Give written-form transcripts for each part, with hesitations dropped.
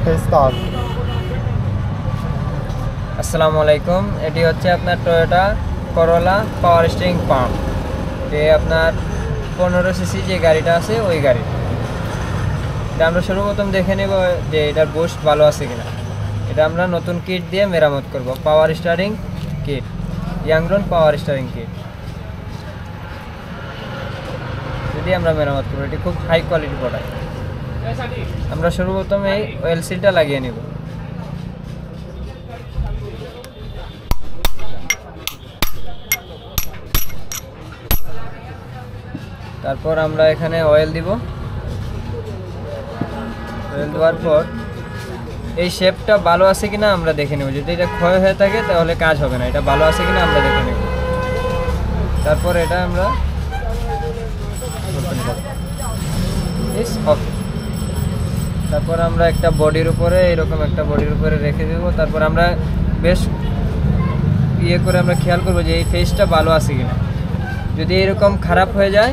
Start. আসসালামু আলাইকুম। এটি হচ্ছে আপনার Toyota Corolla power steering pump. এ আপনার 15 সিসি যে গাড়িটা আছে ওই গাড়ি। এটা আমরা সর্বপ্রথম দেখে নেব যে এটার বুস্ট ভালো আছে কিনা। এটা আমরা নতুন কিট দিয়ে মেরামত করব। পাওয়ার স্টিয়ারিং কিট, ইয়াংডন পাওয়ার স্টিয়ারিং কিট যদি আমরা মেরামত করবো, এটি খুব হাই কোয়ালিটি প্রোডাক্ট। আমরা সর্বপ্রথম এই অয়েল সিলটা লাগিয়ে নেব। তারপর আমরা এখানে অয়েল দিব। অয়েল দেওয়ার পর এই শেপটা ভালো আছে কিনা আমরা দেখে নেব। যদি এটা ক্ষয় হয়ে থাকে তাহলে কাজ হবে না। এটা ভালো আছে কিনা আমরা দেখে নেব। তারপর এটা আমরা তারপর আমরা একটা বডির উপরে এরকম একটা বডির উপরে রেখে দেবো। তারপর আমরা বেশ ইয়ে করে আমরা খেয়াল করবো যে এই ফেসটা ভালো আছে কিনা। যদি এরকম খারাপ হয়ে যায়,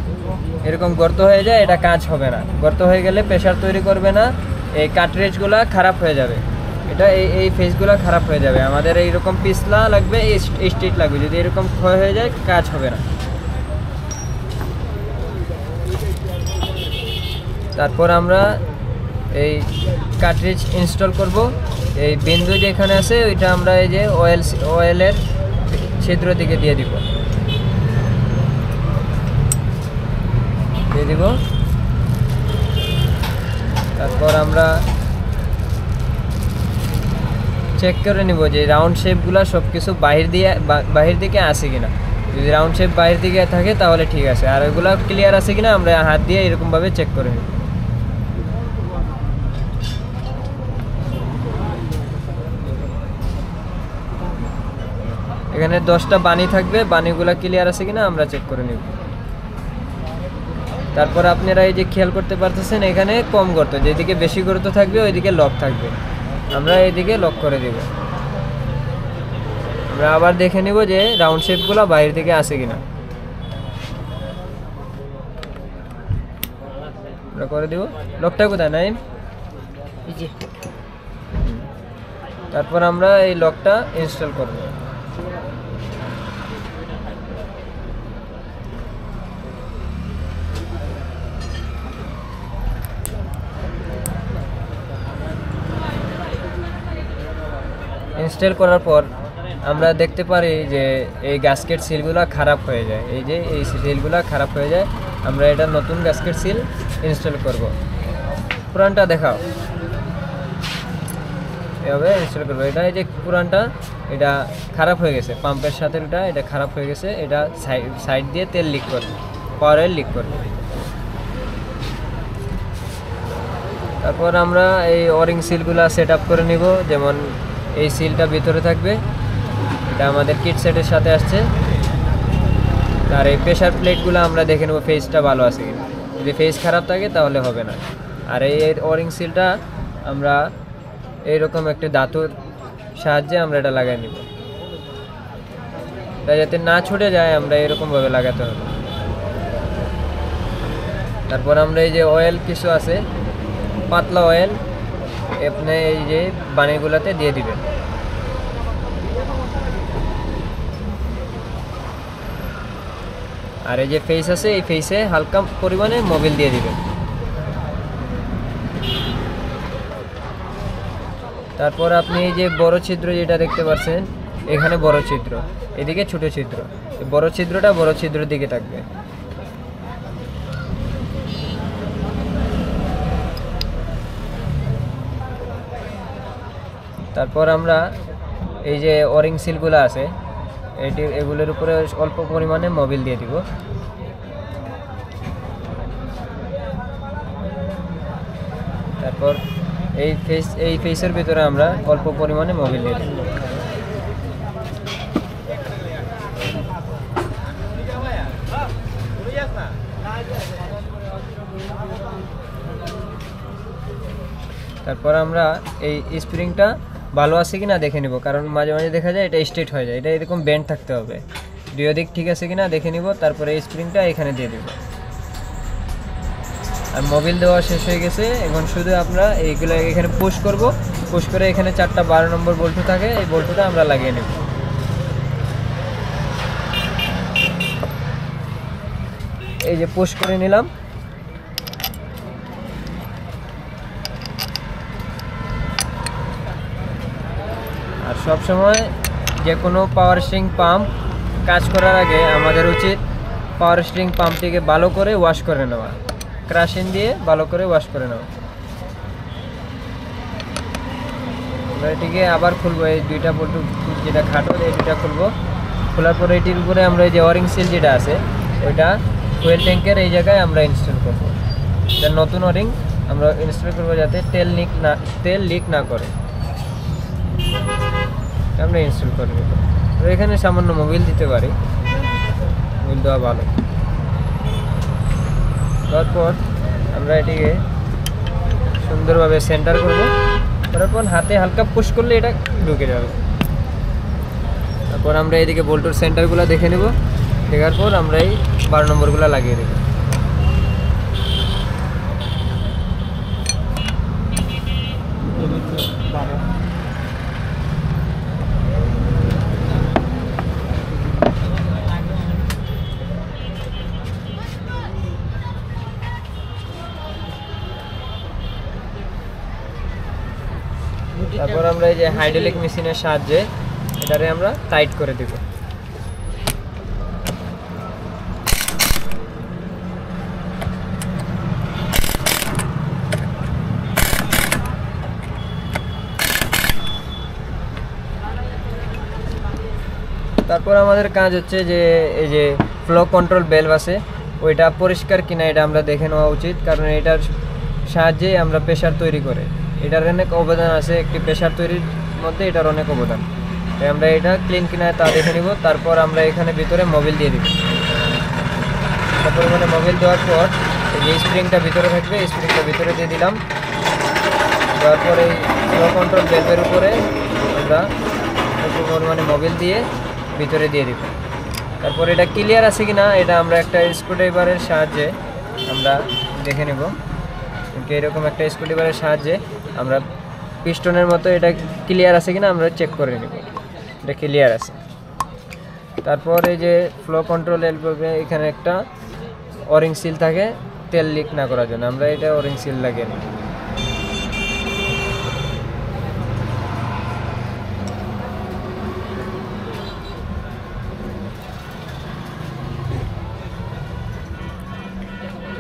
এরকম গর্ত হয়ে যায়, এটা কাজ হবে না। গর্ত হয়ে গেলে প্রেশার তৈরি করবে না, এই কাটরেজগুলো খারাপ হয়ে যাবে। এটা এই ফেসগুলো খারাপ হয়ে যাবে। আমাদের এইরকম পিছলা লাগবে, স্ট্রেট লাগবে। যদি এরকম ক্ষয় হয়ে যায় কাজ হবে না। তারপর আমরা এই কাটরেজ ইনস্টল করব। এই বিন্দু যেখানে আছে ওইটা আমরা এই যে অয়েলের ছিদ্র দিকে দিয়ে দিব। তারপর আমরা চেক করে নিব যে রাউন্ড শেপগুলো সব কিছু বাহির দিকে আসে কিনা। যদি রাউন্ড শেপ বাহির দিকে থাকে তাহলে ঠিক আছে, আর ওইগুলো ক্লিয়ার আছে কিনা আমরা হাত দিয়ে এরকমভাবে চেক করে নিব। এখানে 10টা বানি থাকবে, বানিগুলো ক্লিয়ার আছে কিনা আমরা চেক করে নিব। তারপর আপনারা এই যে খেয়াল করতে পারতেছেন এখানে কম গর্ত, যেদিকে বেশি গর্ত থাকবে ওইদিকে লক থাকবে। আমরা এইদিকে লক করে দেব। আমরা আবার দেখে নিব যে রাউন্ড শেপগুলো বাইরে থেকে আসে কিনা। আমরা করে দেব। লকটা কোথায় নাই? তারপর আমরা এই লকটা ইনস্টল করব। ইনস্টল করার পর আমরা দেখতে পারি যে এই গ্যাসকেট সিলগুলো খারাপ হয়ে যায়। এই যে এই সিলগুলো খারাপ হয়ে যায়। আমরা এটা নতুন গ্যাসকেট সিল ইনস্টল করব। পুরানটা দেখাও। এভাবে ইনস্টল করবো। এটা এই যে পুরানটা এটা খারাপ হয়ে গেছে, পাম্পের সাথে এটা খারাপ হয়ে গেছে। এটা সাইড দিয়ে তেল লিক করবে, পাওয়ার অয়েল লিক করবে। তারপর আমরা এই ওয়ারিং সিলগুলো সেট আপ করে নিব। যেমন এই সিলটা ভিতরে থাকবে, এটা আমাদের কিট সেটের সাথে আসছে। আর এই প্রেশার প্লেটগুলো আমরা দেখে নেব ফেসটা ভালো আছে কিনা। যদি ফেস খারাপ থাকে তাহলে হবে না। আর এই ওয়ারিং সিলটা আমরা এইরকম একটা ধাতুর সাহায্যে আমরা এটা লাগাই নিব। এটা যাতে না ছুটে যায় আমরা এরকমভাবে লাগাতে হবে। তারপর আমরা এই যে অয়েল কিছু আছে, পাতলা অয়েল আপনি এই যে বানিগুলোতে দিয়ে দিবেন। আর এই যে ফেস আছে এই ফেসে হালকা পরিমাণে মোবিল দিয়ে দিবেন। তারপর আপনি এই যে বড় ছিদ্র যেটা দেখতে পাচ্ছেন, এখানে বড় ছিদ্র, এদিকে ছোট ছিদ্র। বড় ছিদ্রটা বড় ছিদ্রের দিকে থাকবে। তারপর আমরা এই যে ওয়ারিং সিলগুলো আছে এগুলোর উপরে অল্প পরিমাণে মোবিল দিয়ে দিব। তারপর এই ফেসের ভিতরে আমরা অল্প পরিমাণে মোবিল দিয়ে দিব। তারপর আমরা এই স্প্রিংটা ভালো আছে কিনা দেখে নিব, কারণ মাঝে মাঝে দেখা যায় এটা স্ট্রেট হয়ে যায়। এটা এরকম বেন্ড থাকতে হবে। দুই দিক ঠিক আছে কিনা দেখে নিব। তারপরে এই স্প্রিংটা এখানে দিয়ে দেব। আর মোবিল দেওয়া শেষ হয়ে গেছে। এখন শুধু আমরা এইগুলো এখানে পুশ করব, পুশ করে এখানে 4টা 12 নম্বর বল্টু থাকে, এই বল্টুটা আমরা লাগিয়ে নেব। এই যে পুশ করে নিলাম। আর সব সময় যে কোনো পাওয়ার স্ট্রিং পাম্প কাজ করার আগে আমাদের উচিত পাওয়ার স্ট্রিং পাম্পটিকে ভালো করে ওয়াশ করে নেওয়া, ক্রাশিং দিয়ে ভালো করে ওয়াশ করে নেওয়া। আমরা এটিকে আবার খুলবো, এই দুইটা বল্টু যেটা খাটো এই দুইটা খুলবো। খোলার পরে এটির উপরে আমরা এই যে ওয়ারিং সিল যেটা আছে ওইটা ফুয়েল ট্যাঙ্কের এই জায়গায় আমরা ইনস্টল করবো। এটা নতুন ওয়ারিং আমরা ইনস্টল করবো যাতে তেল লিক না করে, আমরা ইনস্টল করে দেবো। এখানে সামান্য মোবিল দিতে পারি, মোবিল দেওয়া ভালো। তারপর আমরা এটিকে সুন্দরভাবে সেন্টার করব, করার পর হাতে হালকা পুশ করলে এটা ঢুকে যাবে। তারপর আমরা এদিকে বল্টুর সেন্টারগুলো দেখে নেব, দেখার পর আমরা এই 12 নম্বরগুলো লাগিয়ে দেব। তারপর আমরা এই যে হাইড্রোলিক মেশিনের সাহায্যে এটারে আমরা টাইট করে দেব। তারপর আমাদের কাজ হচ্ছে যে এই যে ফ্লো কন্ট্রোল ভ্যালভ আছে ওইটা পরিষ্কার কিনা এটা আমরা দেখে নেওয়া উচিত, কারণ এটার সাহায্যে আমরা প্রেশার তৈরি করে, এটার অনেক অবদান আছে, একটি প্রেশার তৈরির মধ্যে এটার অনেক অবদান। তাই আমরা এটা ক্লিন কিনা তা দেখে নিব। তারপর আমরা এখানে ভিতরে মোবিল দিয়ে দিব। তারপর মানে মোবিল দেওয়ার পর এই যে স্প্রিংটা ভিতরে থাকবে, স্প্রিংটা ভিতরে দিয়ে দিলাম। দেওয়ার পর এই ফ্লো কন্ট্রোল ভ্যালভের উপরে আমরা একটু পরিমাণে মোবিল দিয়ে ভিতরে দিয়ে দিব। তারপর এটা ক্লিয়ার আছে কিনা এটা আমরা একটা স্ক্রুড্রাইভারের সাহায্যে আমরা দেখে নেব। এরকম একটা স্ক্রুড্রাইভারের সাহায্যে আমরা পিস্টনের মতো এটা ক্লিয়ার আছে কিনা আমরা চেক করে নেব, এটা ক্লিয়ার আছে। তারপর এই যে ফ্লো কন্ট্রোল ভ্যালভে এখানে একটা ওয়ারিং সিল থাকে তেল লিক না করার জন্য, আমরা এটা ওয়ারিং সিল লাগিয়ে নিই।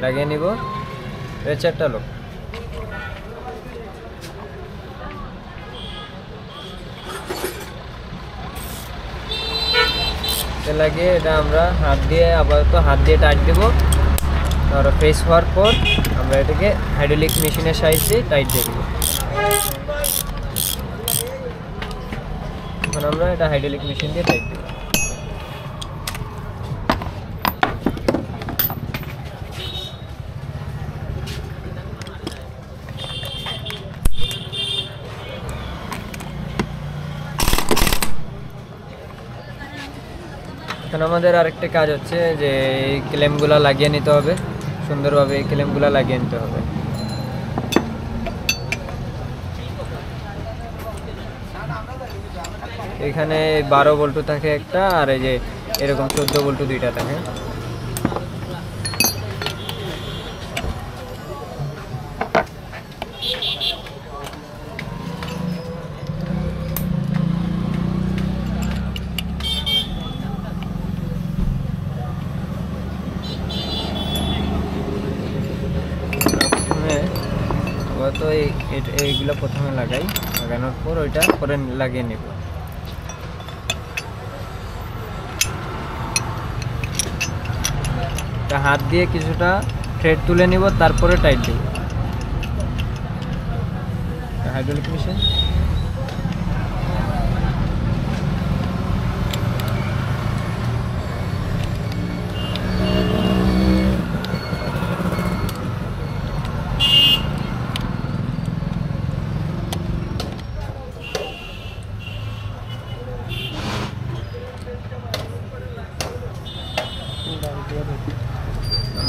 লাগিয়ে নিব। 4টা লোক লাগিয়ে এটা আমরা হাত দিয়ে আপাতত হাত দিয়ে টাইট দেবো। তারপর ফ্রেশ হওয়ার পর আমরা এটাকে হাইড্রোলিক মেশিনের সাহায্যে টাইট দিয়ে দেবো। এখন আমরা এটা হাইড্রোলিক মেশিন দিয়ে টাইট দেবো। এখন আমাদের আরেকটা কাজ হচ্ছে যে এই ক্লেমগুলো লাগিয়ে নিতে হবে, সুন্দরভাবে এই ক্লেমগুলো লাগিয়ে নিতে হবে। এখানে 12 বল্টু থাকে একটা, আর এই যে এরকম 14 বল্টু দুইটা থাকে। তো এইগুলো প্রথমে লাগাই, লাগানোর পর ওইটা পরে লাগিয়ে নেব। হাত দিয়ে কিছুটা থ্রেড তুলে নিব, তারপরে টাইট দেব। হাইড্রোলিক মেশিন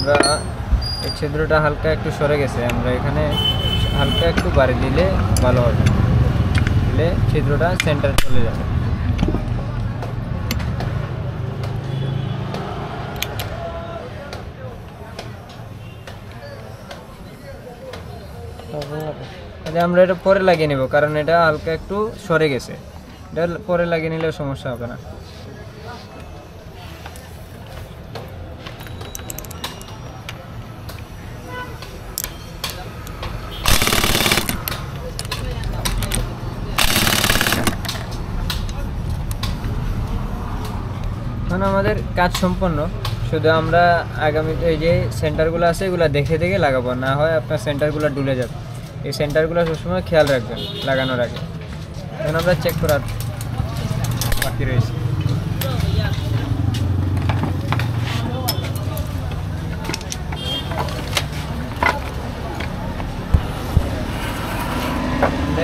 আমরা ছিদ্রটা হালকা একটু সরে গেছে, আমরা এখানে হালকা একটু বাড়ি দিলে ভালো হবে, দিলে ছিদ্রটা সেন্টার চলে যাবে। আমরা এটা পরে লাগিয়ে নেব, কারণ এটা হালকা একটু সরে গেছে, এটা পরে লাগিয়ে নিলেও সমস্যা হবে না। এখন আমাদের কাজ সম্পন্ন, শুধু আমরা আগামী এই যে সেন্টারগুলো আছে এগুলো দেখে দেখে লাগাবো, না হয় আপনার সেন্টারগুলো ডুলে যাবে। এই সেন্টারগুলো সবসময় খেয়াল রাখবেন লাগানোর আগে। এখন আমরা চেক করার বাকি রয়েছে।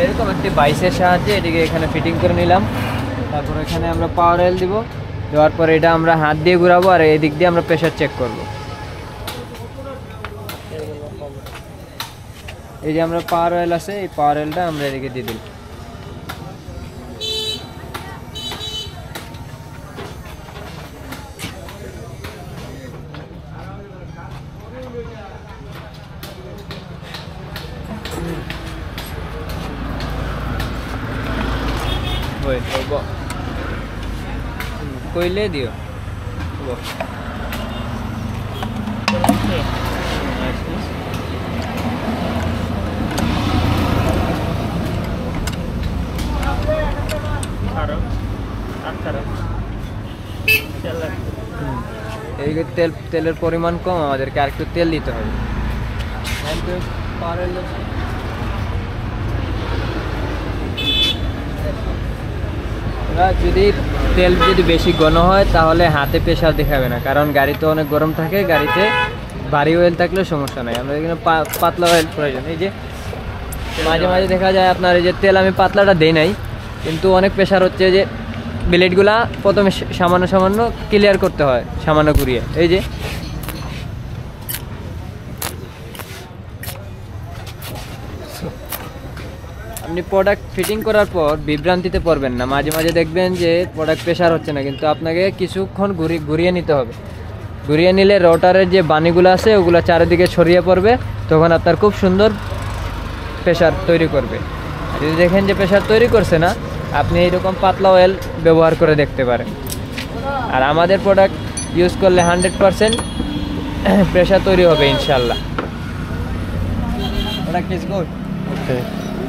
এরকম একটি বাইসের সাহায্যে এটিকে এখানে ফিটিং করে নিলাম। তারপর এখানে আমরা পাওয়ার অয়েল দিব, দেওয়ার পর এটা আমরা হাত দিয়ে ঘুরাবো আর এই দিক দিয়ে আমরা প্রেশার চেক করব। এই যে আমরা পাওয়ার অয়েল আছে, এই পাওয়ার অয়েলটা আমরা এদিকে দিয়ে দিই। কইলে দিও এই তেলের পরিমাণ কম, আমাদেরকে আর একটু তেল দিতে হবে। যদি তেল যদি বেশি ঘন হয় তাহলে হাতে প্রেশার দেখাবে না, কারণ গাড়িতে অনেক গরম থাকে, গাড়িতে ভারী অয়েল থাকলেও সমস্যা নাই। আমরা এখানে পাতলা অয়েল প্রয়োজন। এই যে মাঝে মাঝে দেখা যায় আপনার এই যে তেল আমি পাতলাটা দেই নাই, কিন্তু অনেক প্রেশার হচ্ছে যে ব্লেডগুলা প্রথমে সামান্য সামান্য ক্লিয়ার করতে হয়, সামান্য ঘুরিয়ে। এই যে আপনি প্রোডাক্ট ফিটিং করার পর বিভ্রান্তিতে পড়বেন না। মাঝে মাঝে দেখবেন যে প্রোডাক্ট প্রেশার হচ্ছে না, কিন্তু আপনাকে কিছুক্ষণ ঘুরিয়ে নিতে হবে। ঘুরিয়ে নিলে রোটারের যে বানিগুলো আছে ওগুলো চারিদিকে ছড়িয়ে পড়বে, তখন আপনার খুব সুন্দর প্রেশার তৈরি করবে। যদি দেখেন যে প্রেশার তৈরি করছে না, আপনি এইরকম পাতলা অয়েল ব্যবহার করে দেখতে পারেন। আর আমাদের প্রোডাক্ট ইউজ করলে 100% প্রেশার তৈরি হবে ইনশাল্লাহ। Product is good. ওকে।